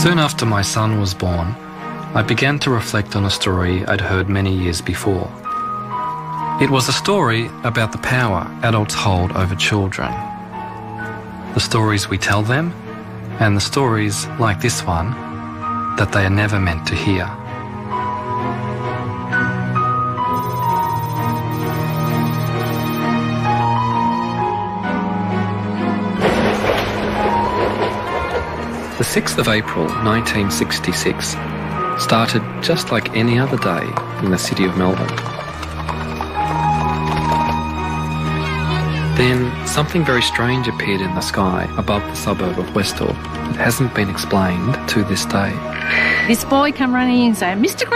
Soon after my son was born, I began to reflect on a story I'd heard many years before. It was a story about the power adults hold over children. The stories we tell them, and the stories, like this one, that they are never meant to hear. The 6th of April 1966 started just like any other day in the city of Melbourne. Then something very strange appeared in the sky above the suburb of Westall. It hasn't been explained to this day. This boy come running in and say, Mr.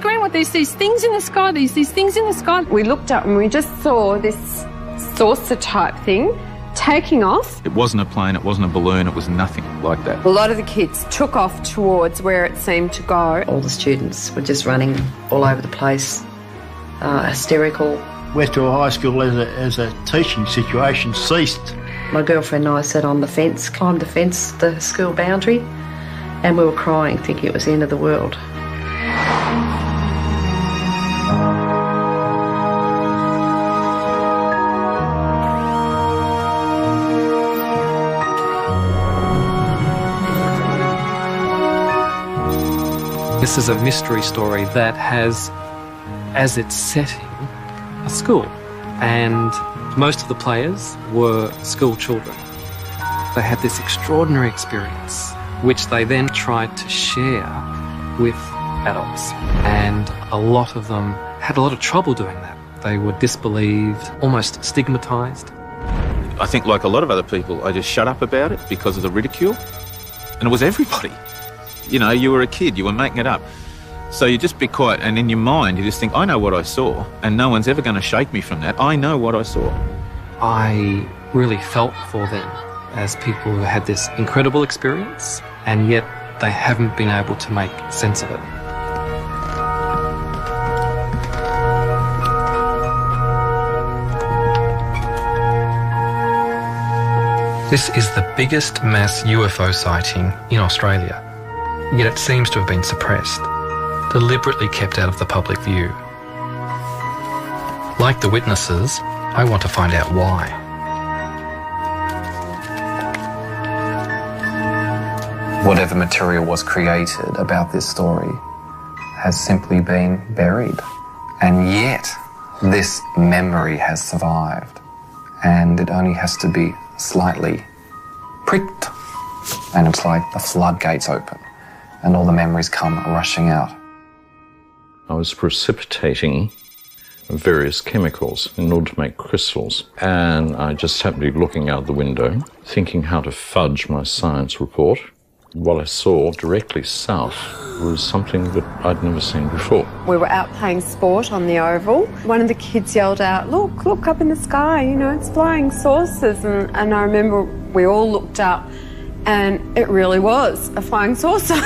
Greenwood, there's these things in the sky, these things in the sky. We looked up and we just saw this saucer type thing taking off. It wasn't a plane, it wasn't a balloon, it was nothing like that. A lot of the kids took off towards where it seemed to go. All the students were just running all over the place, hysterical. Westall High School as a teaching situation ceased. My girlfriend and I sat on the fence, climbed the fence, the school boundary, and we were crying, thinking it was the end of the world. This is a mystery story that has, as its setting, a school, and most of the players were school children. They had this extraordinary experience, which they then tried to share with adults, and a lot of them had a lot of trouble doing that. They were disbelieved, almost stigmatised. I think, like a lot of other people, I just shut up about it because of the ridicule, and it was everybody. You know, you were a kid, you were making it up. So you just be quiet, and in your mind you just think, I know what I saw, and no one's ever going to shake me from that. I know what I saw. I really felt for them as people who had this incredible experience, and yet they haven't been able to make sense of it. This is the biggest mass UFO sighting in Australia, yet it seems to have been suppressed, deliberately kept out of the public view. Like the witnesses, I want to find out why. Whatever material was created about this story has simply been buried. And yet, this memory has survived. And it only has to be slightly pricked. And it's like the floodgates open and all the memories come rushing out. I was precipitating various chemicals in order to make crystals, and I just happened to be looking out the window, thinking how to fudge my science report. What I saw directly south was something that I'd never seen before. We were out playing sport on the oval. One of the kids yelled out, look up in the sky, you know, it's flying saucers. And I remember we all looked up, and it really was a flying saucer.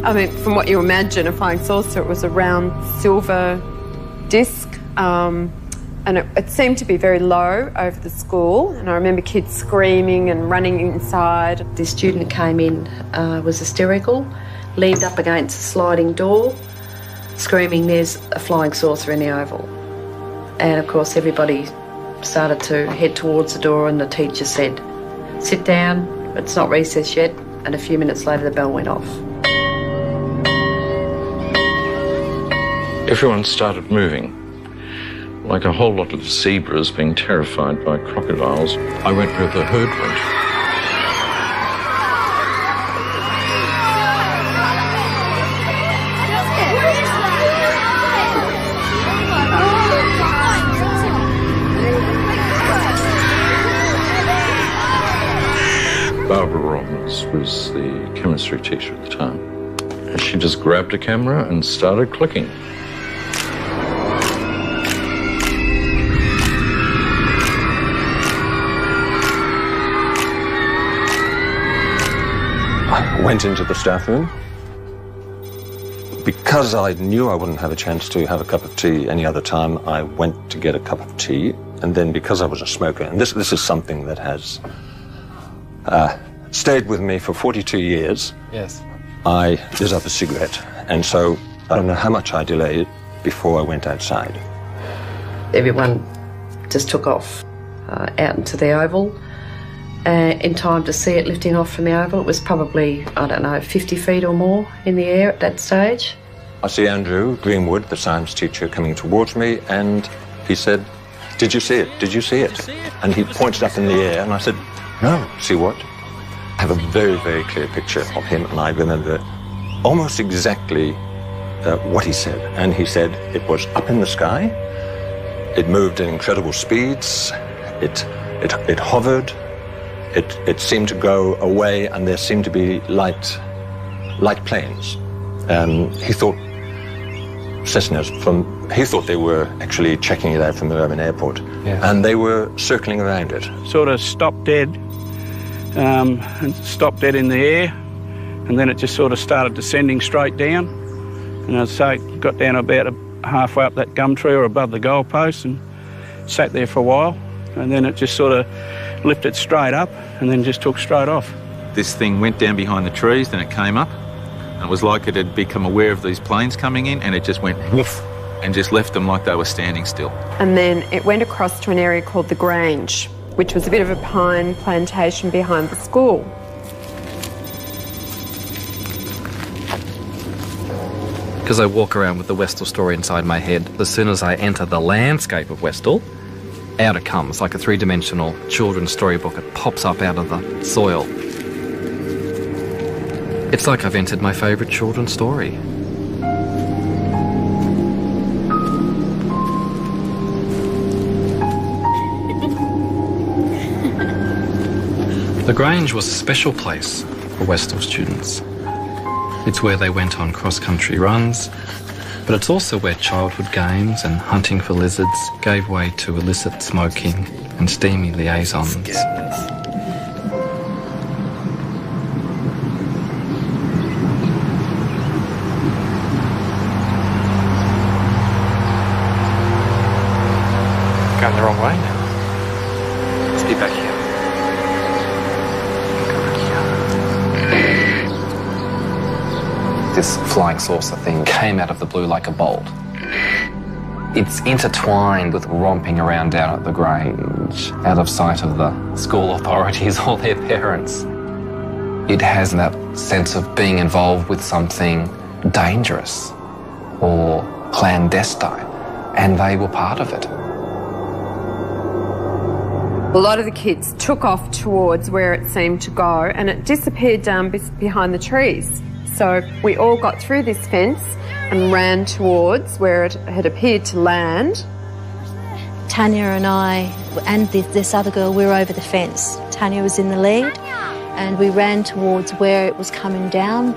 I mean, from what you imagine, a flying saucer, it was a round silver disc, and it seemed to be very low over the school, and I remember kids screaming and running inside. The student came in, was hysterical, leaned up against a sliding door, screaming, there's a flying saucer in the oval. And of course everybody started to head towards the door, and the teacher said, sit down, it's not recess yet, and a few minutes later the bell went off. Everyone started moving, like a whole lot of zebras being terrified by crocodiles. I went where the herd went. Barbara Robbins was the chemistry teacher at the time. She just grabbed a camera and started clicking. I went into the staff room. Because I knew I wouldn't have a chance to have a cup of tea any other time, I went to get a cup of tea. And then because I was a smoker, and this is something that has stayed with me for 42 years. Yes. I lit up a cigarette, and so I don't know how much I delayed before I went outside. Everyone just took off out into the oval. In time to see it lifting off from the oval, it was probably, I don't know, 50 feet or more in the air at that stage. I see Andrew Greenwood, the science teacher, coming towards me, and he said, "Did you see it? Did you see it?" And he pointed up in the air, and I said, "No, see what?" I have a very, very clear picture of him, and I remember almost exactly what he said. And he said it was up in the sky, it moved at incredible speeds, it hovered, it seemed to go away, and there seemed to be light planes. He thought Cessnas he thought they were actually checking it out from the Melbourne airport, and they were circling around it. Sort of stopped dead, and stopped dead in the air, and then it just sort of started descending straight down. And I'd say it got down about halfway up that gum tree or above the goalpost and sat there for a while, and then it just sort of lifted straight up and then just took straight off. This thing went down behind the trees, then it came up, and it was like it had become aware of these planes coming in, and it just went woof and just left them like they were standing still. And then it went across to an area called the Grange, which was a bit of a pine plantation behind the school. Because I walk around with the Westall story inside my head, as soon as I enter the landscape of Westall, out it comes like a three-dimensional children's storybook. It pops up out of the soil. It's like I've entered my favourite children's story. The Grange was a special place for Westall students. It's where they went on cross-country runs, but it's also where childhood games and hunting for lizards gave way to illicit smoking and steamy liaisons. Going the wrong way now. Let's be back here. This flying saucer thing came out of the blue like a bolt. It's intertwined with romping around down at the Grange, out of sight of the school authorities or their parents. It has that sense of being involved with something dangerous or clandestine, and they were part of it. A lot of the kids took off towards where it seemed to go, and it disappeared down behind the trees. So we all got through this fence and ran towards where it had appeared to land. Tanya and I and this other girl, we were over the fence. Tanya was in the lead and we ran towards where it was coming down.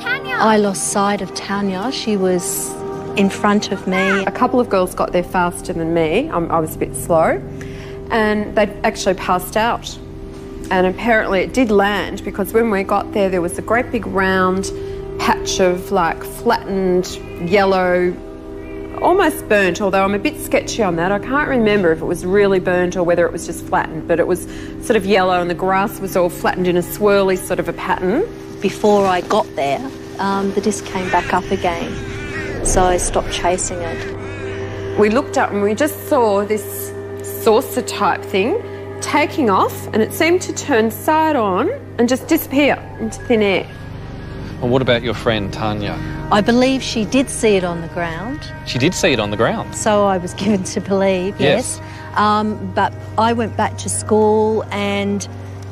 Tanya! I lost sight of Tanya. She was in front of me. A couple of girls got there faster than me. I was a bit slow, and they actually passed out. And apparently it did land, because when we got there, there was a great big round patch of like flattened yellow, almost burnt, although I'm a bit sketchy on that. I can't remember if it was really burnt or whether it was just flattened, but it was sort of yellow and the grass was all flattened in a swirly sort of a pattern. Before I got there, the disc came back up again, so I stopped chasing it. We looked up and we just saw this saucer type thing taking off, and it seemed to turn side on and just disappear into thin air. Well, what about your friend Tanya? I believe she did see it on the ground. She did see it on the ground? So I was given to believe, yes. But I went back to school and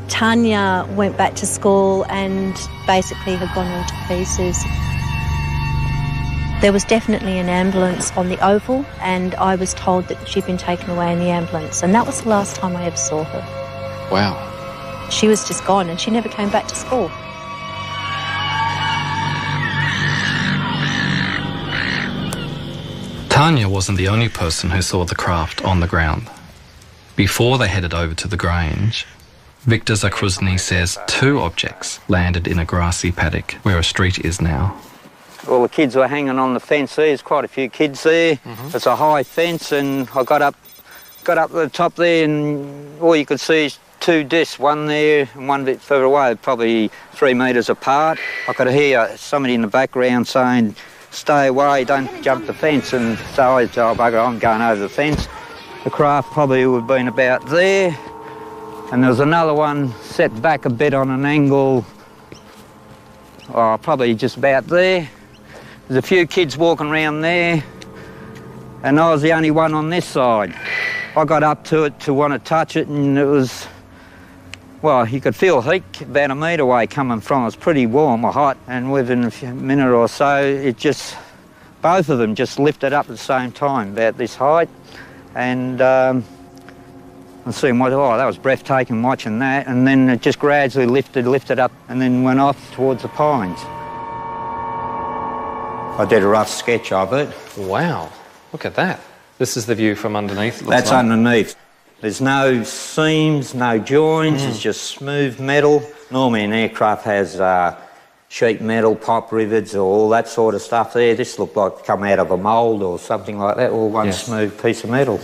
Tanya went back to school and basically had gone all to pieces. There was definitely an ambulance on the oval, and I was told that she'd been taken away in the ambulance, and that was the last time I ever saw her. Wow. She was just gone and she never came back to school. Tanya wasn't the only person who saw the craft on the ground. Before they headed over to the Grange, Victor Zakruzny says 2 objects landed in a grassy paddock where a street is now. Well, the kids were hanging on the fence there. There's quite a few kids there. It's a high fence, and I got up to the top there, and all you could see is two discs, one there and one a bit further away, probably 3 metres apart. I could hear somebody in the background saying, "Stay away, don't jump the fence," and so I said, "Oh, bugger, I'm going over the fence." The craft probably would have been about there, and there was another one set back a bit on an angle, probably just about there. There's a few kids walking around there, and I was the only one on this side. I got up to it to want to touch it, and it was, well, you could feel heat about a metre away coming from it. It was pretty warm or hot, and within a minute or so, it just, both of them just lifted up at the same time, about this height. And I seen, oh, that was breathtaking watching that, and then it just gradually lifted up, and then went off towards the pines. I did a rough sketch of it. Wow, look at that. This is the view from underneath. That's like underneath. There's no seams, no joins, it's just smooth metal. Normally an aircraft has sheet metal, pipe rivets, or all that sort of stuff there. This looked like it come out of a mould or something like that, or one smooth piece of metal.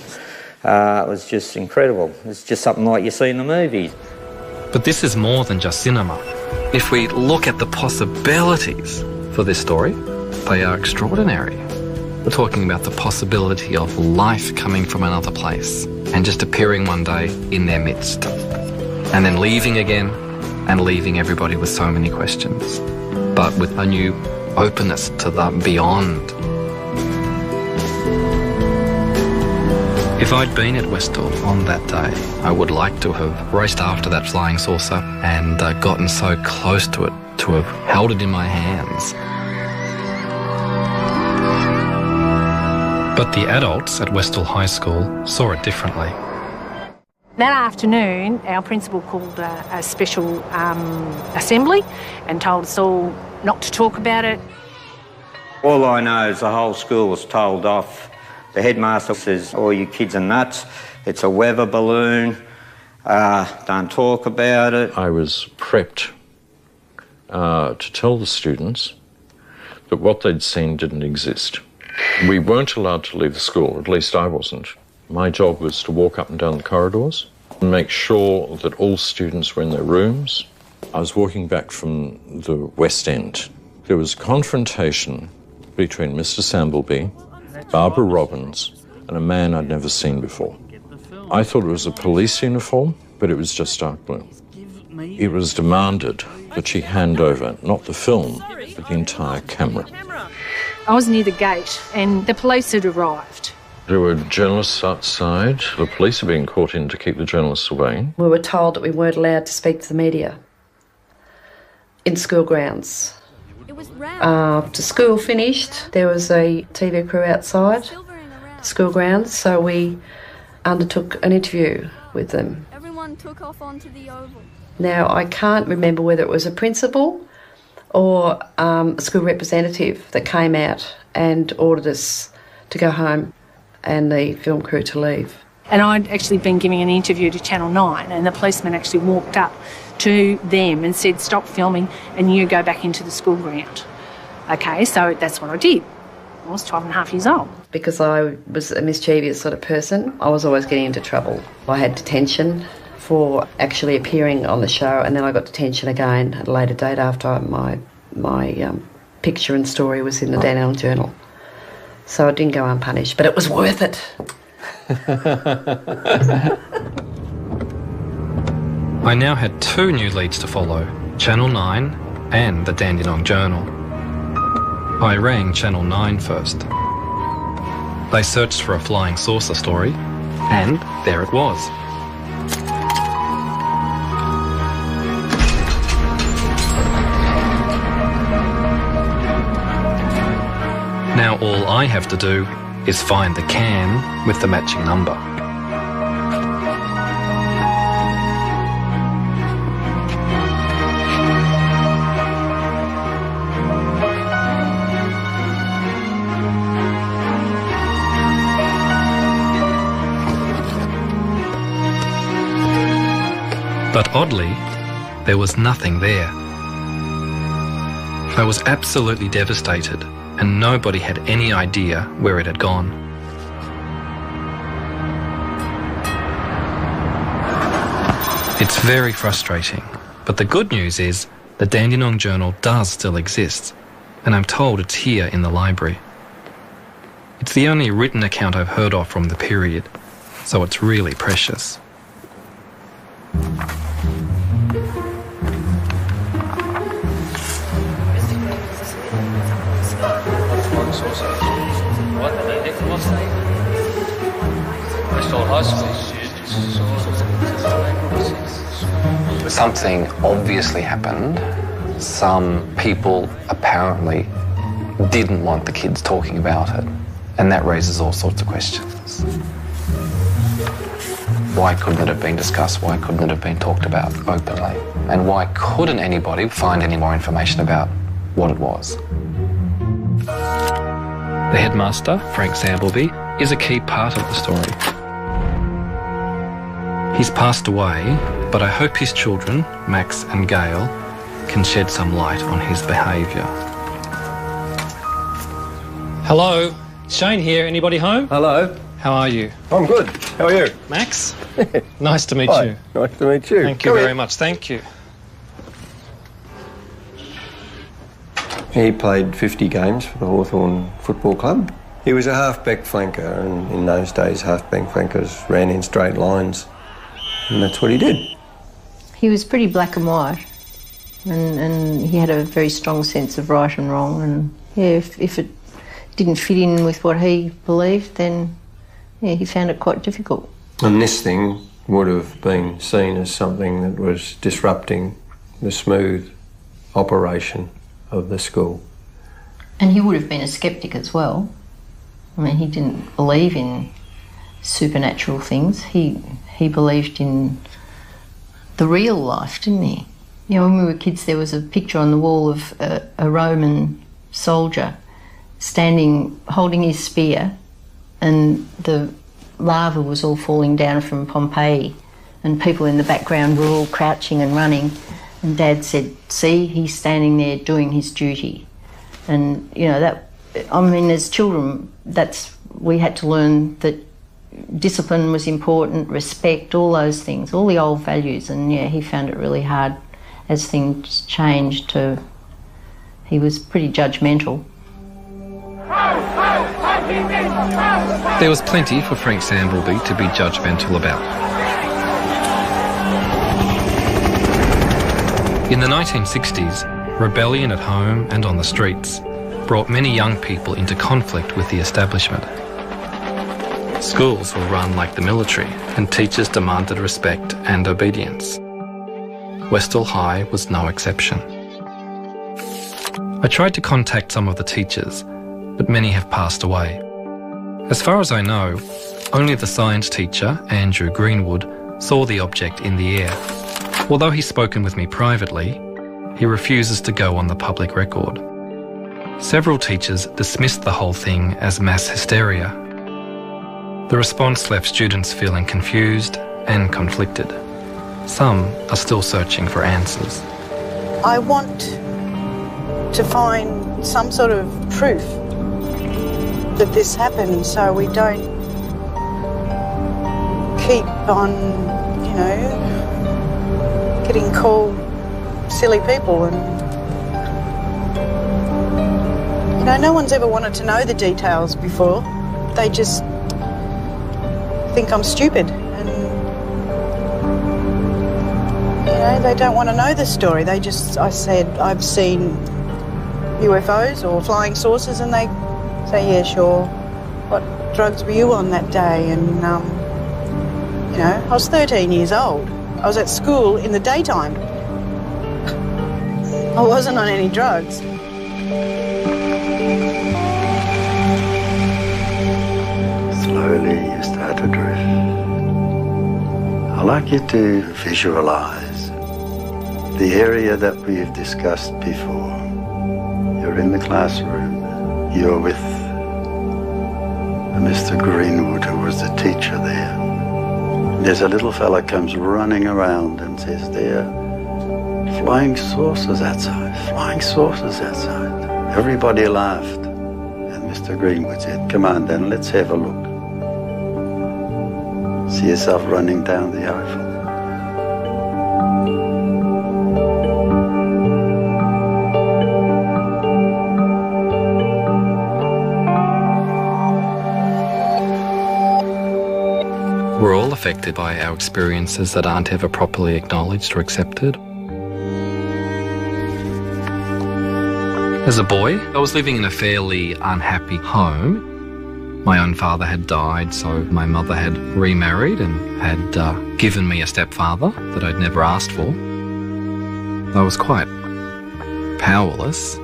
It was just incredible. It's just something like you see in the movies. But this is more than just cinema. If we look at the possibilities for this story, they are extraordinary. We're talking about the possibility of life coming from another place and just appearing one day in their midst, and then leaving again and leaving everybody with so many questions, but with a new openness to the beyond. If I'd been at Westall on that day, I would like to have raced after that flying saucer and gotten so close to it, to have held it in my hands. But the adults at Westall High School saw it differently. That afternoon, our principal called a special assembly and told us all not to talk about it. All I know is the whole school was told off. The headmaster says, "All you kids are nuts. It's a weather balloon. Don't talk about it." I was prepped to tell the students that what they'd seen didn't exist. We weren't allowed to leave the school, at least I wasn't. My job was to walk up and down the corridors and make sure that all students were in their rooms. I was walking back from the West End. There was confrontation between Mr. Sambleby, Barbara Robbins, and a man I'd never seen before. I thought it was a police uniform, but it was just dark blue. It was demanded that she hand over not the film, but the entire camera. I was near the gate and the police had arrived. There were journalists outside. The police had been called in to keep the journalists away. We were told that we weren't allowed to speak to the media in school grounds. After school finished, there was a TV crew outside the school grounds, so we undertook an interview with them. Everyone took off onto the oval. Now, I can't remember whether it was a principal or a school representative that came out and ordered us to go home and the film crew to leave. And I'd actually been giving an interview to Channel 9 and the policeman actually walked up to them and said, "Stop filming and you go back into the school ground." Okay, so that's what I did. I was 12 and a half years old. Because I was a mischievous sort of person, I was always getting into trouble. I had detention for actually appearing on the show, and then I got detention again at a later date after my picture and story was in the Dandenong Journal. So I didn't go unpunished, but it was worth it. I now had 2 new leads to follow, Channel 9 and the Dandenong Journal. I rang Channel 9 first. They searched for a flying saucer story, and there it was. Now all I have to do is find the can with the matching number. But oddly, there was nothing there. I was absolutely devastated, and nobody had any idea where it had gone. It's very frustrating, but the good news is the Dandenong Journal does still exist, and I'm told it's here in the library. It's the only written account I've heard of from the period, so it's really precious. Something obviously happened. Some people apparently didn't want the kids talking about it, and that raises all sorts of questions. Why couldn't it have been discussed? Why couldn't it have been talked about openly? And why couldn't anybody find any more information about what it was? The headmaster, Frank Sambleby, is a key part of the story. He's passed away, but I hope his children, Max and Gail, can shed some light on his behaviour. Hello, Shane here. Anybody home? Hello. How are you? I'm good. How are you? Max? Nice to meet Hi. you. Nice to meet you. Thank you very much. Thank you. He played 50 games for the Hawthorn Football Club. He was a half-back flanker, and in those days half-back flankers ran in straight lines, and that's what he did. He was pretty black and white, and he had a very strong sense of right and wrong, and yeah, if it didn't fit in with what he believed, then yeah, he found it quite difficult. And this thing would have been seen as something that was disrupting the smooth operation of the school. And he would have been a sceptic as well. I mean, he didn't believe in supernatural things. He believed in the real life, didn't he? You know, when we were kids, there was a picture on the wall of a Roman soldier standing, holding his spear, and the lava was all falling down from Pompeii, and people in the background were all crouching and running, and Dad said, "See, he's standing there doing his duty." And, you know, that, I mean, as children, we had to learn that discipline was important, respect, all those things, all the old values, and yeah, he found it really hard as things changed he was pretty judgmental. There was plenty for Frank Sambleby to be judgmental about. In the 1960s, rebellion at home and on the streets brought many young people into conflict with the establishment. Schools were run like the military, and teachers demanded respect and obedience. Westall High was no exception. I tried to contact some of the teachers, but many have passed away. As far as I know, only the science teacher, Andrew Greenwood, saw the object in the air. Although he's spoken with me privately, he refuses to go on the public record. Several teachers dismissed the whole thing as mass hysteria. The response left students feeling confused and conflicted. Some are still searching for answers. I want to find some sort of proof that this happened, so we don't keep on, you know, getting called silly people. And, you know, no one's ever wanted to know the details before. They just think I'm stupid, and, you know, they don't want to know the story. I said, I've seen UFOs or flying saucers, and they say, yeah, sure. What drugs were you on that day? And, you know, I was 13 years old. I was at school in the daytime. I wasn't on any drugs. Slowly you start to drift. I'd like you to visualize the area that we've discussed before. You're in the classroom. You're with Mr. Greenwood, who was the teacher there. There's a little fella comes running around and says, there, flying saucers outside, flying saucers outside. Everybody laughed. And Mr. Greenwood said, come on then, let's have a look. See yourself running down the Oval. We're all affected by our experiences that aren't ever properly acknowledged or accepted. As a boy, I was living in a fairly unhappy home. My own father had died, so my mother had remarried and had given me a stepfather that I'd never asked for. I was quite powerless,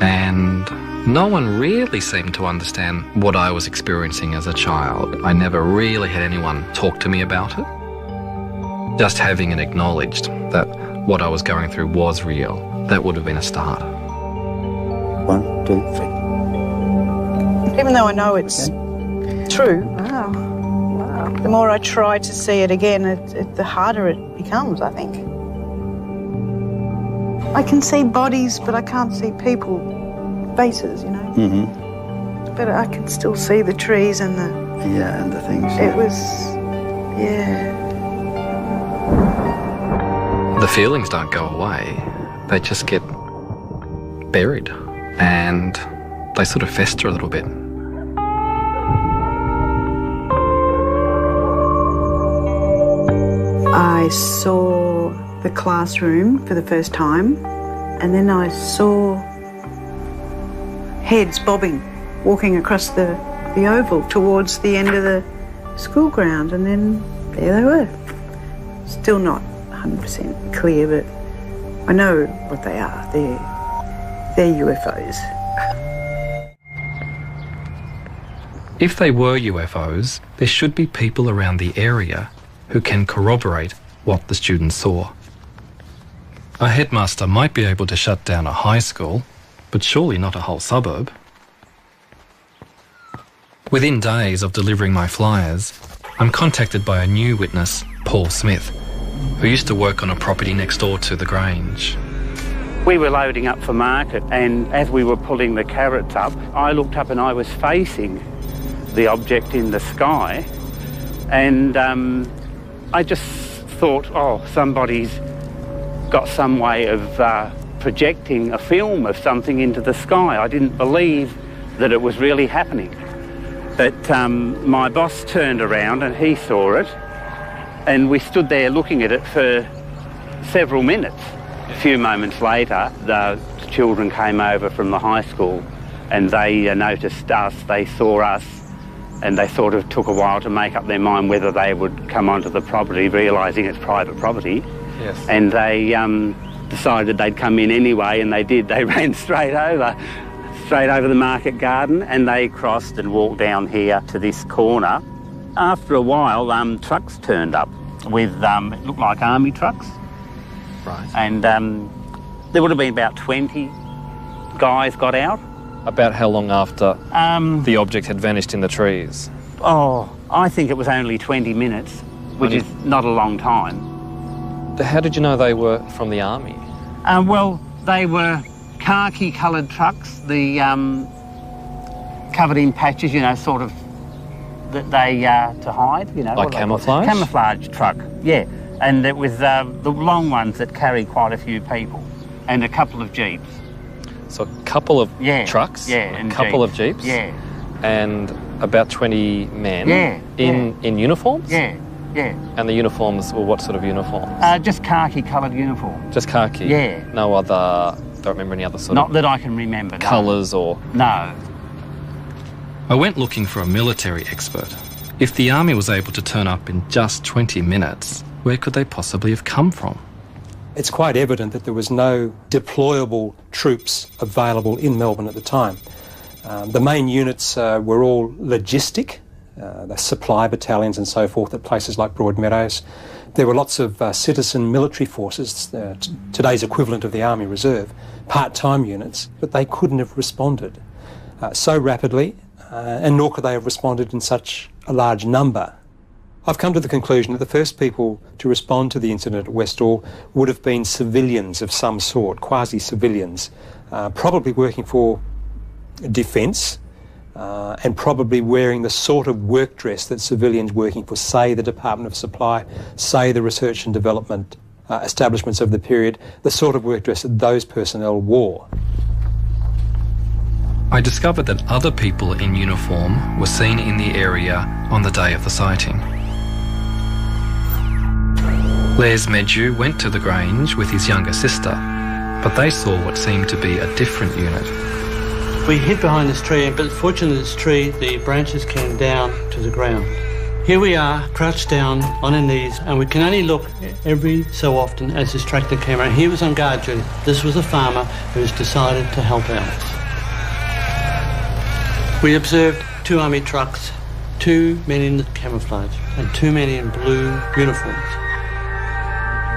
and no one really seemed to understand what I was experiencing as a child. I never really had anyone talk to me about it. Just having it acknowledged that what I was going through was real, that would have been a start. 1, 2, 3. Even though I know it's true, the more I try to see it again, the harder it becomes, I think. I can see bodies, but I can't see people, faces, you know. Mm-hmm. But I can still see the trees and the... Yeah, and the things. It was... yeah. The feelings don't go away. They just get buried and they sort of fester a little bit. I saw the classroom for the first time, and then I saw heads bobbing, walking across the oval towards the end of the school ground, and then there they were. Still not 100% clear, but I know what they are. They're UFOs. If they were UFOs, there should be people around the area who can corroborate what the students saw. A headmaster might be able to shut down a high school, but surely not a whole suburb. Within days of delivering my flyers, I'm contacted by a new witness, Paul Smith, who used to work on a property next door to the Grange. We were loading up for market, and as we were pulling the carrots up, I looked up and I was facing the object in the sky, and I just thought, oh, somebody's got some way of projecting a film of something into the sky. I didn't believe that it was really happening. But my boss turned around and he saw it, and we stood there looking at it for several minutes. A few moments later, the children came over from the high school and they noticed us, they saw us, and they sort of took a while to make up their mind whether they would come onto the property, realising it's private property. Yes. And they decided they'd come in anyway, and they did. They ran straight over the market garden, and they crossed and walked down here to this corner. After a while, trucks turned up with, it looked like army trucks. Right. And there would have been about 20 guys got out. About how long after the object had vanished in the trees? Oh, I think it was only 20 minutes, which is not a long time. How did you know they were from the army? Well, they were khaki-coloured trucks, the covered in patches, you know, sort of that they to hide, you know. Like camouflage? Camouflage truck, yeah. And it was the long ones that carried quite a few people, and a couple of jeeps. So a couple of trucks, and a couple jeeps. of jeeps, yeah, and about 20 men, in uniforms. Yeah. And the uniforms were what sort of uniforms? Just khaki-coloured uniforms. Just khaki. Yeah. No other. Don't remember any other sort Not of. that I can remember. Colours or. No. I went looking for a military expert. If the army was able to turn up in just 20 minutes, where could they possibly have come from? It's quite evident that there was no deployable troops available in Melbourne at the time. The main units were all logistic, the supply battalions and so forth at places like Broadmeadows. There were lots of citizen military forces, today's equivalent of the Army Reserve, part-time units, but they couldn't have responded so rapidly, and nor could they have responded in such a large number. I've come to the conclusion that the first people to respond to the incident at Westall would have been civilians of some sort, quasi-civilians, probably working for defence, and probably wearing the sort of work dress that civilians working for, say, the Department of Supply, say, the research and development establishments of the period, the sort of work dress that those personnel wore. I discovered that other people in uniform were seen in the area on the day of the sighting. Les Medju went to the Grange with his younger sister, but they saw what seemed to be a different unit. We hid behind this tree, but fortunately this tree, the branches came down to the ground. Here we are, crouched down on our knees, and we can only look every so often as this tractor came around. He was on guard duty. This was a farmer who has decided to help out. We observed 2 army trucks, 2 men in camouflage, and 2 men in blue uniforms.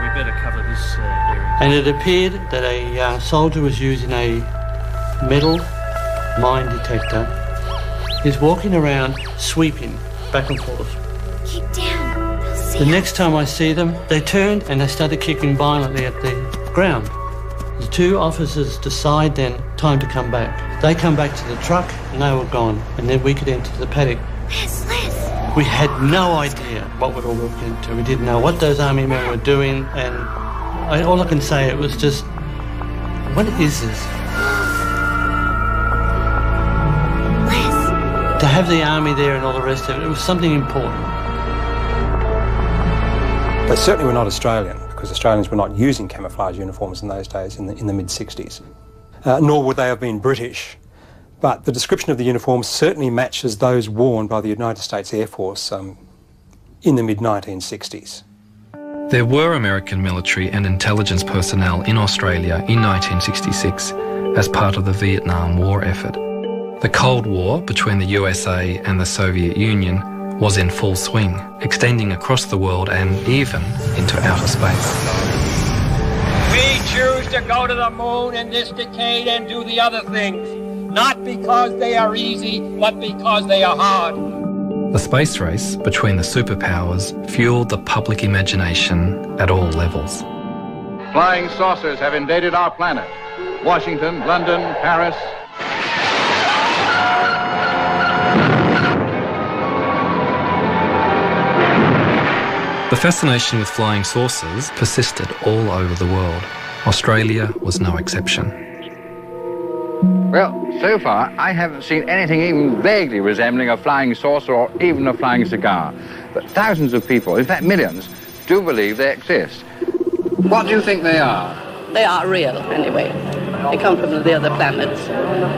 We better cover this area. And it appeared that a soldier was using a metal mine detector. He's walking around, sweeping back and forth. Keep down. They'll see The next time I see them, they turned and they started kicking violently at the ground. The 2 officers decide then, time to come back. They come back to the truck and they were gone, and then we could enter the paddock. Les. We had no idea what we'd all walked into. We didn't know what those army men were doing, and all I can say, it was just, what is this? To have the army there and all the rest of it, it was something important. They certainly were not Australian, because Australians were not using camouflage uniforms in those days, in the mid-60s. Nor would they have been British. But the description of the uniforms certainly matches those worn by the United States Air Force in the mid-1960s. There were American military and intelligence personnel in Australia in 1966 as part of the Vietnam War effort. The Cold War between the USA and the Soviet Union was in full swing, extending across the world and even into outer space. We choose to go to the moon in this decade and do the other things, not because they are easy, but because they are hard. The space race between the superpowers fueled the public imagination at all levels. Flying saucers have invaded our planet. Washington, London, Paris. The fascination with flying saucers persisted all over the world. Australia was no exception. Well, so far, I haven't seen anything even vaguely resembling a flying saucer or even a flying cigar. But thousands of people, in fact millions, do believe they exist. What do you think they are? They are real, anyway. They come from the other planets.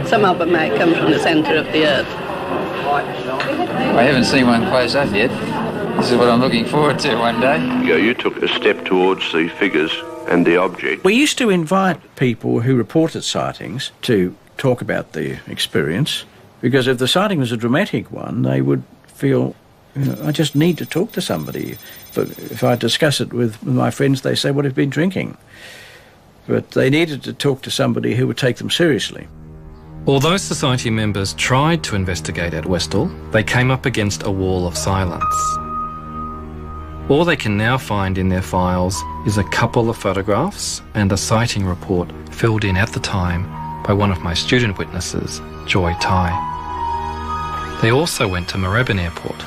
Some of them may come from the centre of the Earth. I haven't seen one close up yet. This is what I'm looking forward to one day. You took a step towards the figures and the object. We used to invite people who reported sightings to talk about their experience, because if the sighting was a dramatic one, they would feel, I just need to talk to somebody. But if I discuss it with my friends, they say, well, I've been drinking. But they needed to talk to somebody who would take them seriously. Although society members tried to investigate at Westall, they came up against a wall of silence. All they can now find in their files is a couple of photographs and a sighting report filled in at the time by one of my student witnesses, Joy Tai. They also went to Moorabbin Airport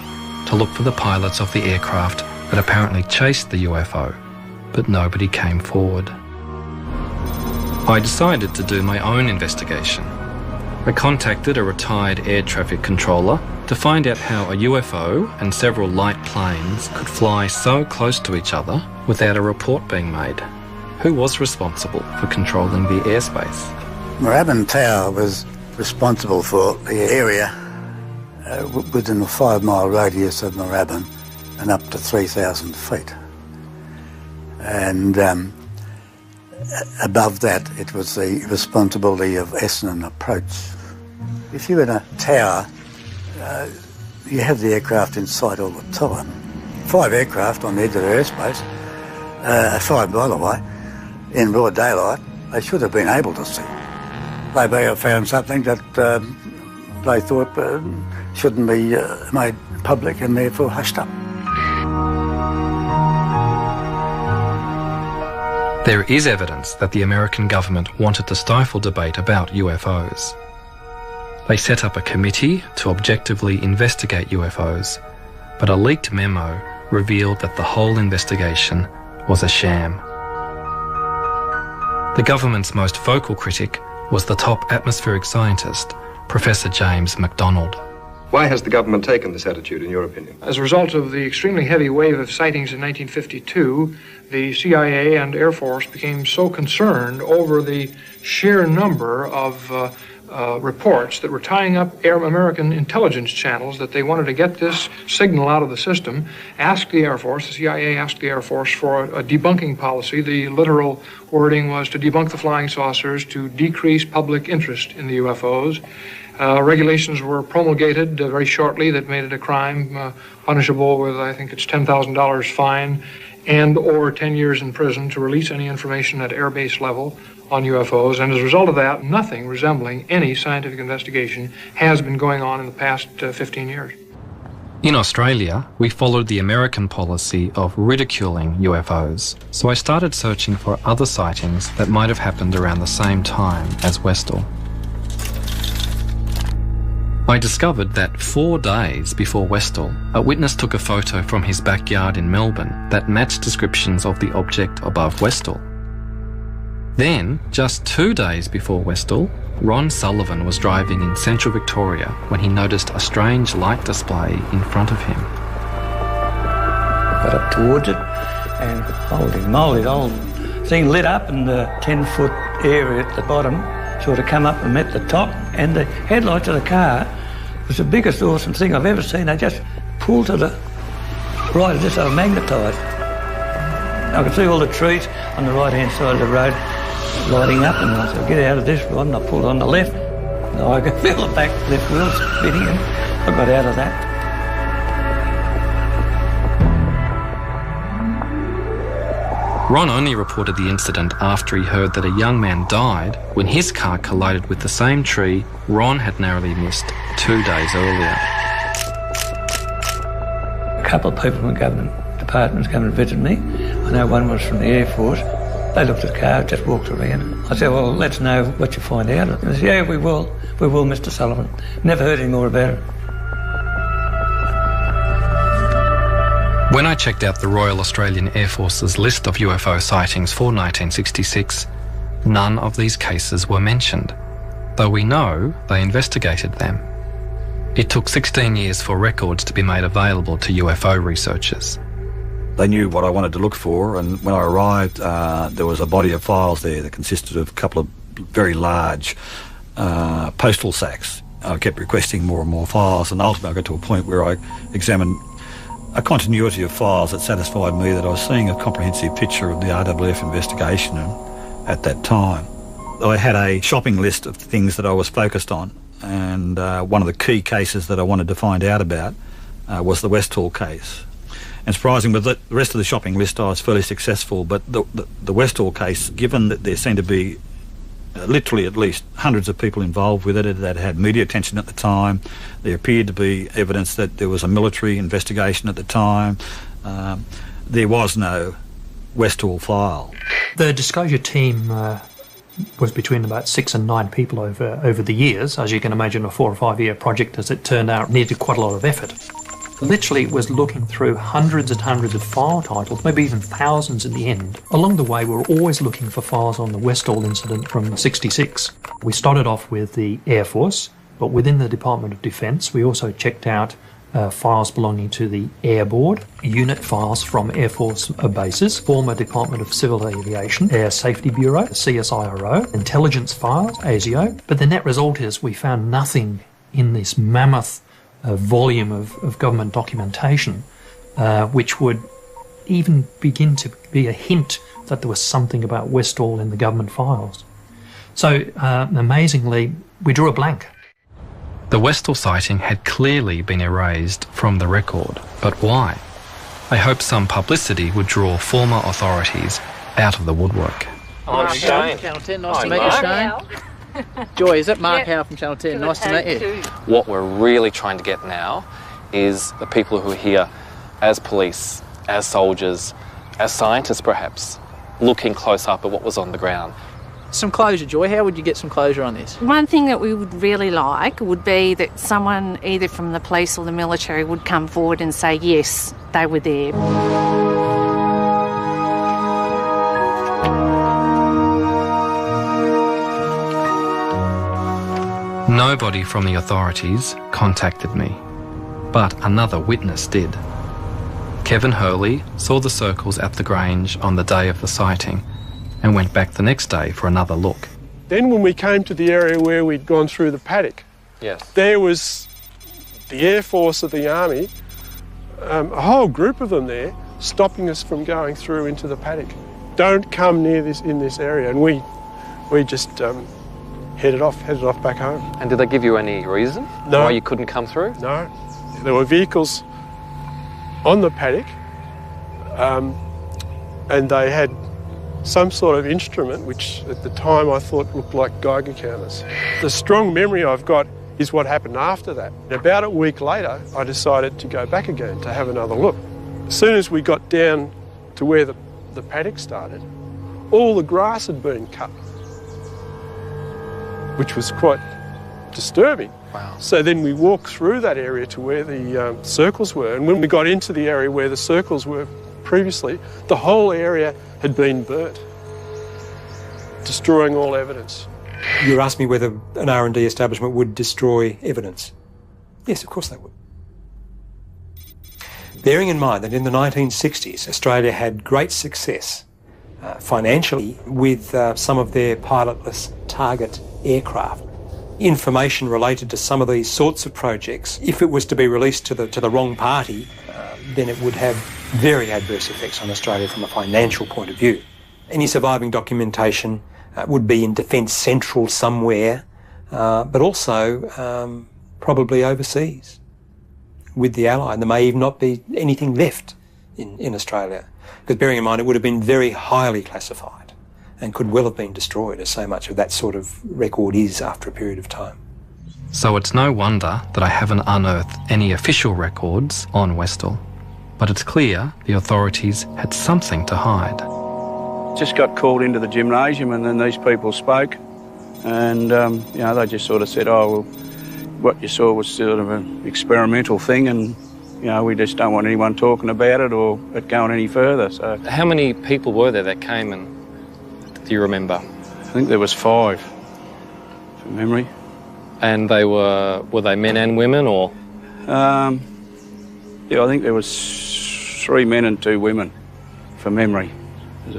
to look for the pilots of the aircraft that apparently chased the UFO, but nobody came forward. I decided to do my own investigation. I contacted a retired air traffic controller to find out how a UFO and several light planes could fly so close to each other without a report being made. Who was responsible for controlling the airspace? Moorabbin Tower was responsible for the area within a 5-mile radius of Moorabbin and up to 3,000 feet. And above that, it was the responsibility of Essendon Approach. If you're in a tower, you have the aircraft in sight all the time. 5 aircraft on the edge of the airspace, 5 by the way, in broad daylight, they should have been able to see. They may have found something that they thought shouldn't be made public and therefore hushed up. There is evidence that the American government wanted to stifle debate about UFOs. They set up a committee to objectively investigate UFOs, but a leaked memo revealed that the whole investigation was a sham. The government's most vocal critic was the top atmospheric scientist, Professor James MacDonald. Why has the government taken this attitude, in your opinion? As a result of the extremely heavy wave of sightings in 1952, the CIA and Air Force became so concerned over the sheer number of reports that were tying up American intelligence channels that they wanted to get this signal out of the system, asked the Air Force, the CIA asked the Air Force for a debunking policy. The literal wording was to debunk the flying saucers, to decrease public interest in the UFOs. Regulations were promulgated very shortly that made it a crime punishable with, I think it's $10,000 fine and or 10 years in prison to release any information at airbase level on UFOs. And as a result of that, nothing resembling any scientific investigation has been going on in the past 15 years. In Australia, we followed the American policy of ridiculing UFOs, so I started searching for other sightings that might have happened around the same time as Westall. I discovered that 4 days before Westall, a witness took a photo from his backyard in Melbourne that matched descriptions of the object above Westall. Then, just 2 days before Westall, Ron Sullivan was driving in central Victoria when he noticed a strange light display in front of him. Got up towards it and holy moly, the whole thing lit up and the 10-foot area at the bottom sort of come up and met the top, and the headlights of the car was the biggest awesome thing I've ever seen. They just pulled to the right as if they were magnetised. I could see all the trees on the right-hand side of the road lighting up, and I said, get out of this one, and I pulled on the left. And I could feel the back left wheel spinning, and I got out of that. Ron only reported the incident after he heard that a young man died when his car collided with the same tree Ron had narrowly missed 2 days earlier. A couple of people from government departments came and visited me. I know one was from the Air Force. They looked at the car, just walked around. I said, well, let's know what you find out. And they said, yeah, we will, Mr. Sullivan. Never heard any more about it. When I checked out the Royal Australian Air Force's list of UFO sightings for 1966, none of these cases were mentioned, though we know they investigated them. It took 16 years for records to be made available to UFO researchers. They knew what I wanted to look for, and when I arrived, there was a body of files there that consisted of a couple of very large postal sacks. I kept requesting more and more files, and ultimately I got to a point where I examined a continuity of files that satisfied me that I was seeing a comprehensive picture of the RAAF investigation at that time. I had a shopping list of things that I was focused on, and one of the key cases that I wanted to find out about was the Westall case. And surprising, with the rest of the shopping list I was fairly successful, but the Westall case, given that there seemed to be literally at least hundreds of people involved with it that had media attention at the time, there appeared to be evidence that there was a military investigation at the time. There was no Westall file. The disclosure team was between about 6 and 9 people over the years. As you can imagine, a 4 or 5 year project, as it turned out, needed quite a lot of effort. Literally, it was looking through hundreds and hundreds of file titles, maybe even thousands in the end. Along the way, we were always looking for files on the Westall incident from '66. We started off with the Air Force, but within the Department of Defence, we also checked out files belonging to the Air Board, unit files from Air Force bases, former Department of Civil Aviation, Air Safety Bureau, CSIRO, intelligence files, ASIO. But the net result is we found nothing in this mammoth volume of government documentation which would even begin to be a hint that there was something about Westall in the government files. So amazingly, we drew a blank. The Westall sighting had clearly been erased from the record, but why? I hoped some publicity would draw former authorities out of the woodwork. Oh, Shane. Channel 10, nice to meet you, Shane. Joy, is that Mark Howe from Channel 10? Nice to meet you. What we're really trying to get now is the people who are here as police, as soldiers, as scientists perhaps, looking close up at what was on the ground. Some closure, Joy. How would you get some closure on this? One thing that we would really like would be that someone either from the police or the military would come forward and say, yes, they were there. Nobody from the authorities contacted me, but another witness did. Kevin Hurley saw the circles at the Grange on the day of the sighting and went back the next day for another look. Then when we came to the area where we'd gone through the paddock, yes, there was the Air Force of the Army, a whole group of them there, stopping us from going through into the paddock. Don't come near this in this area, and we just headed off back home. And did they give you any reason why you couldn't come through? No, there were vehicles on the paddock, and they had some sort of instrument which at the time I thought looked like Geiger counters. The strong memory I've got is what happened after that. About a week later, I decided to go back again to have another look. As soon as we got down to where the paddock started, all the grass had been cut, which was quite disturbing. Wow. So then we walked through that area to where the circles were, and when we got into the area where the circles were previously, the whole area had been burnt, destroying all evidence. You asked me whether an R&D establishment would destroy evidence. Yes, of course they would. Bearing in mind that in the 1960s, Australia had great success financially with some of their pilotless target aircraft. Information related to some of these sorts of projects, if it was to be released to the wrong party, then it would have very adverse effects on Australia from a financial point of view. Any surviving documentation would be in Defence Central somewhere, but also probably overseas with the Allied. There may even not be anything left in Australia, because bearing in mind it would have been very highly classified and could well have been destroyed, as so much of that sort of record is after a period of time. So it's no wonder that I haven't unearthed any official records on Westall, but it's clear the authorities had something to hide. Just got called into the gymnasium, and then these people spoke, and they just sort of said, oh, well, what you saw was sort of an experimental thing, and we just don't want anyone talking about it or it going any further. So how many people were there that came, and do you remember? I think there was 5 from memory. And they were they men and women, or? I think there was 3 men and 2 women from memory.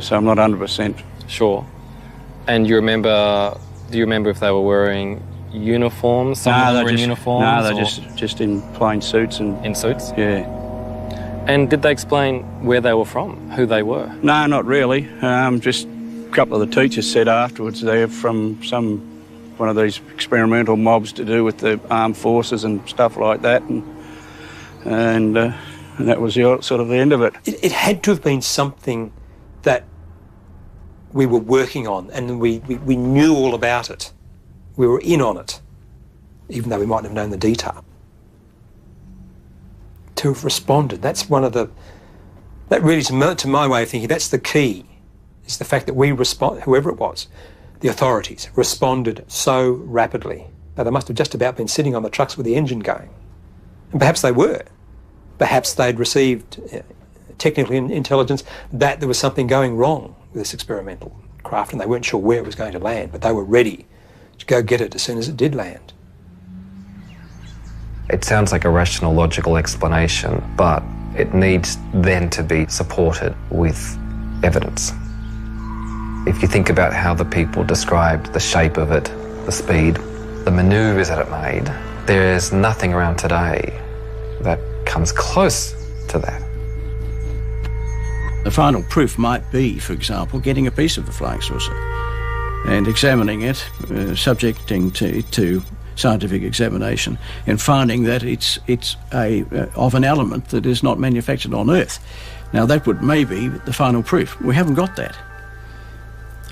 So I'm not 100% sure. And do you remember if they were wearing uniforms? Some were in uniforms? No, they're just in plain suits. In suits? Yeah. And did they explain where they were from, who they were? No, not really. Just a couple of the teachers said afterwards they're from one of these experimental mobs to do with the armed forces and stuff like that, and that was sort of the end of it. It had to have been something that we were working on, and we knew all about it. We were in on it, even though we mightn't have known the detail. To have responded, that's one of the... That really, to my way of thinking, that's the key, is the fact that we whoever it was, the authorities, responded so rapidly. Now, they must have just about been sitting on the trucks with the engine going. And perhaps they were. Perhaps they'd received technical intelligence that there was something going wrong with this experimental craft, and they weren't sure where it was going to land, but they were ready to go get it as soon as it did land. It sounds like a rational, logical explanation, but it needs then to be supported with evidence. If you think about how the people described the shape of it, the speed, the manoeuvres that it made, there's nothing around today that comes close to that. The final proof might be, for example, getting a piece of the flying saucer and examining it, subjecting to scientific examination, and finding that it's of an element that is not manufactured on Earth. Now, that would maybe be the final proof. We haven't got that.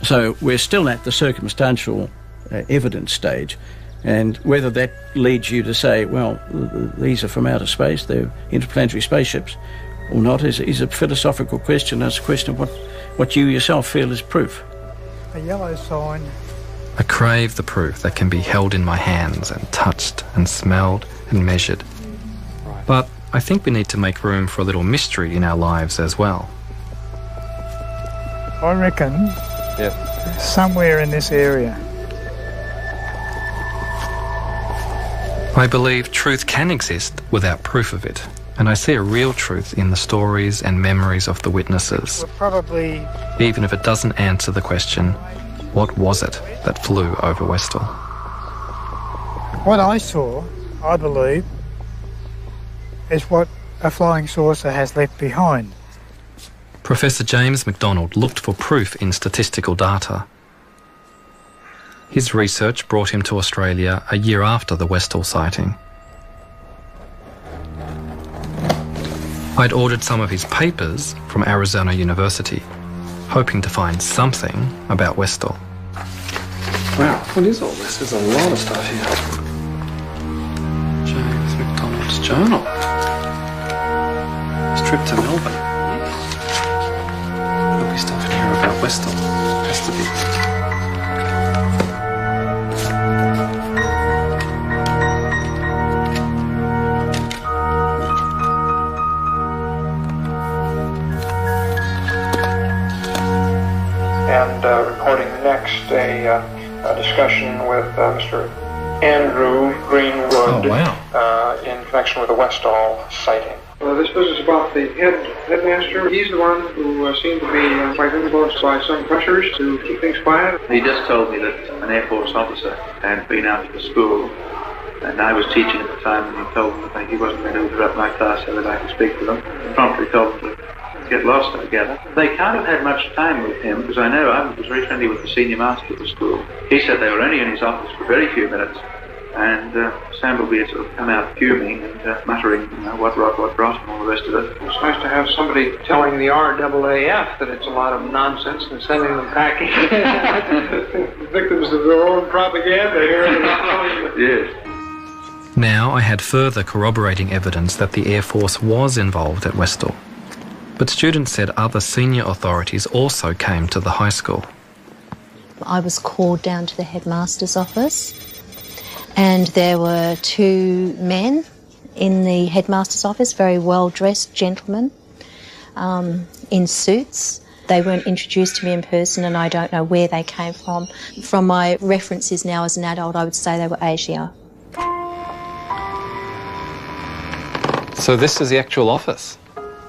So we're still at the circumstantial evidence stage, and whether that leads you to say, well, these are from outer space, they're interplanetary spaceships, or not, is a philosophical question. It's a question of what you yourself feel is proof. A yellow sign. I crave the proof that can be held in my hands and touched and smelled and measured. But I think we need to make room for a little mystery in our lives as well. I reckon somewhere in this area I believe truth can exist without proof of it, and I see a real truth in the stories and memories of the witnesses, We're probably even if it doesn't answer the question, what was it that flew over Westall? what I saw, I believe, is what a flying saucer has left behind. Professor James McDonald looked for proof in statistical data. His research brought him to Australia a year after the Westall sighting. I'd ordered some of his papers from Arizona University, hoping to find something about Westall. Wow, what is all this? There's a lot of stuff here. James McDonald's journal. His trip to Melbourne. There'll be stuff in here about Westall. Has to be. And recording next a discussion with Mr. Andrew Greenwood in connection with the Westall sighting. This business about the headmaster, he's the one who seemed to be quite influenced by some pressures to keep things quiet. He just told me that an Air Force officer had been out to the school, and I was teaching at the time, and he told me that he wasn't going to interrupt my class so that I could speak to them. He promptly told them to get lost together. They can't have had much time with him, because I know I was very friendly with the senior master at the school. He said they were only in his office for very few minutes, and Sambleby had sort of come out fuming and muttering, what rot, and all the rest of it. It's nice to have somebody telling the RAAF that it's a lot of nonsense and sending them packing. Victims of their own propaganda here. Yes. Now I had further corroborating evidence that the Air Force was involved at Westall. But students said other senior authorities also came to the high school. I was called down to the headmaster's office, and there were two men in the headmaster's office, very well-dressed gentlemen in suits. They weren't introduced to me in person, and I don't know where they came from. From my references now as an adult, I would say they were Asia. So this is the actual office?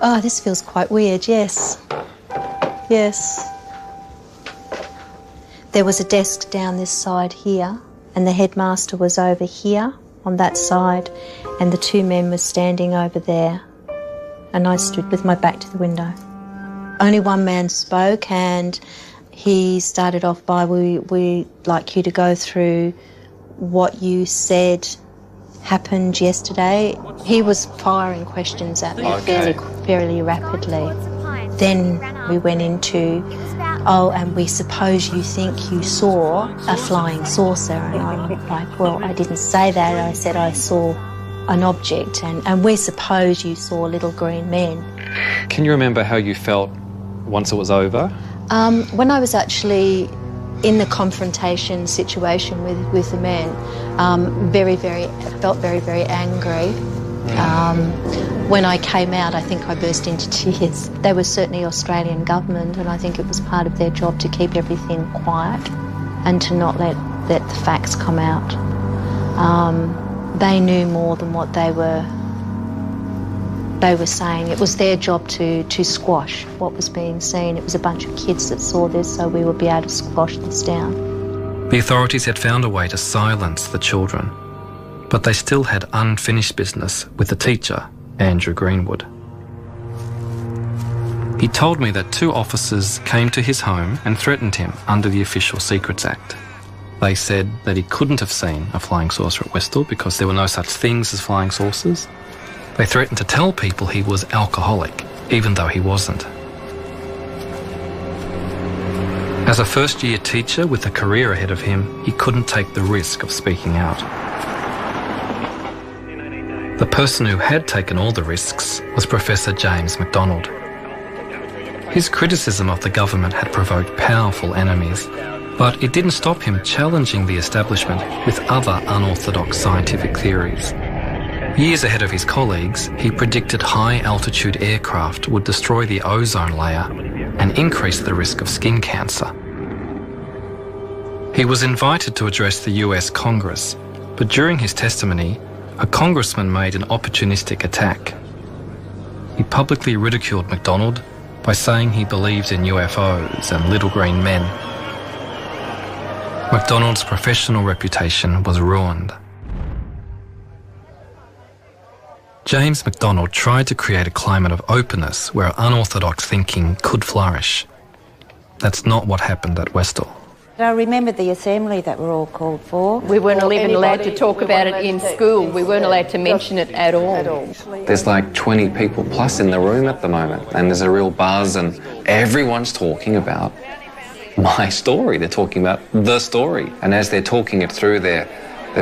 Oh, this feels quite weird, yes. Yes. There was a desk down this side here, and the headmaster was over here on that side, and the two men were standing over there, and I stood with my back to the window. Only one man spoke, and he started off by, we'd like you to go through what you said happened yesterday. He was firing questions at me fairly rapidly. Then we went into, and we suppose you think you saw a flying saucer. And I'm like, well, I didn't say that. I said I saw an object, and we suppose you saw little green men. Can you remember how you felt once it was over? When I was actually in the confrontation situation with the men, felt very, very angry. When I came out, I think I burst into tears. They were certainly Australian government, and I think it was part of their job to keep everything quiet and to not let the facts come out. They knew more than what they were saying. It was their job to squash what was being seen. It was a bunch of kids that saw this, so we would be able to squash this down. The authorities had found a way to silence the children, but they still had unfinished business with the teacher, Andrew Greenwood. He told me that two officers came to his home and threatened him under the Official Secrets Act. They said that he couldn't have seen a flying saucer at Westall because there were no such things as flying saucers. They threatened to tell people he was alcoholic, even though he wasn't. As a first-year teacher with a career ahead of him, he couldn't take the risk of speaking out. The person who had taken all the risks was Professor James McDonald. His criticism of the government had provoked powerful enemies, but it didn't stop him challenging the establishment with other unorthodox scientific theories. Years ahead of his colleagues, he predicted high-altitude aircraft would destroy the ozone layer and increase the risk of skin cancer. He was invited to address the US Congress, but during his testimony, a congressman made an opportunistic attack. He publicly ridiculed MacDonald by saying he believed in UFOs and little green men. MacDonald's professional reputation was ruined. James MacDonald tried to create a climate of openness where unorthodox thinking could flourish. That's not what happened at Westall. I remember the assembly that we're all called for. We weren't even allowed to talk about it in school. We weren't allowed to mention it at all. There's like 20 people plus in the room at the moment, and there's a real buzz, and everyone's talking about my story. They're talking about the story. And as they're talking it through, they're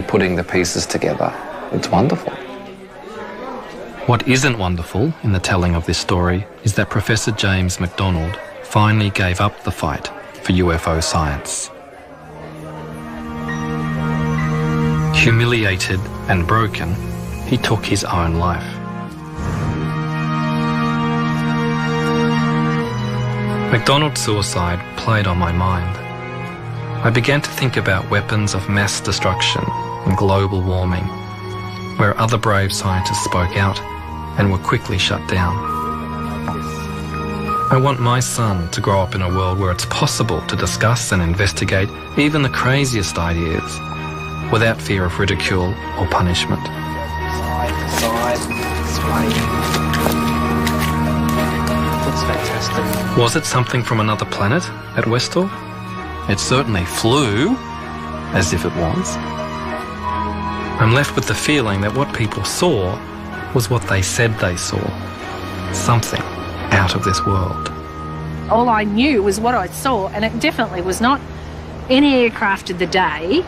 putting the pieces together. It's wonderful. What isn't wonderful in the telling of this story is that Professor James MacDonald finally gave up the fight for UFO science. Humiliated and broken, he took his own life. MacDonald's suicide played on my mind. I began to think about weapons of mass destruction and global warming, where other brave scientists spoke out and were quickly shut down. I want my son to grow up in a world where it's possible to discuss and investigate even the craziest ideas without fear of ridicule or punishment. That's fantastic. Was it something from another planet at Westall? It certainly flew, as if it was. I'm left with the feeling that what people saw was what they said they saw. Something out of this world. All I knew was what I saw, and it definitely was not any aircraft of the day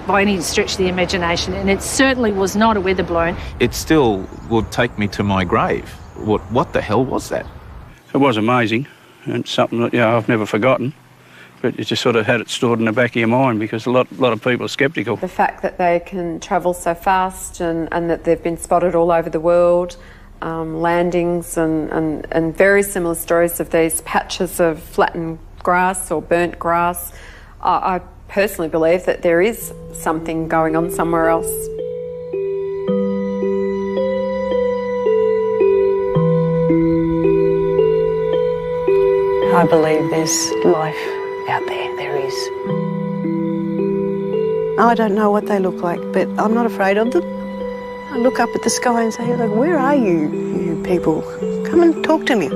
by any stretch of the imagination, and it certainly was not a weather balloon. It still would take me to my grave. What the hell was that? It was amazing, and something that I've never forgotten. But you just sort of had it stored in the back of your mind because a lot of people are sceptical. The fact that they can travel so fast and that they've been spotted all over the world, landings and very similar stories of these patches of flattened grass or burnt grass. I personally believe that there is something going on somewhere else. I believe there's life out there. There is. I don't know what they look like, but I'm not afraid of them. I look up at the sky and say, like, where are you, you people? Come and talk to me.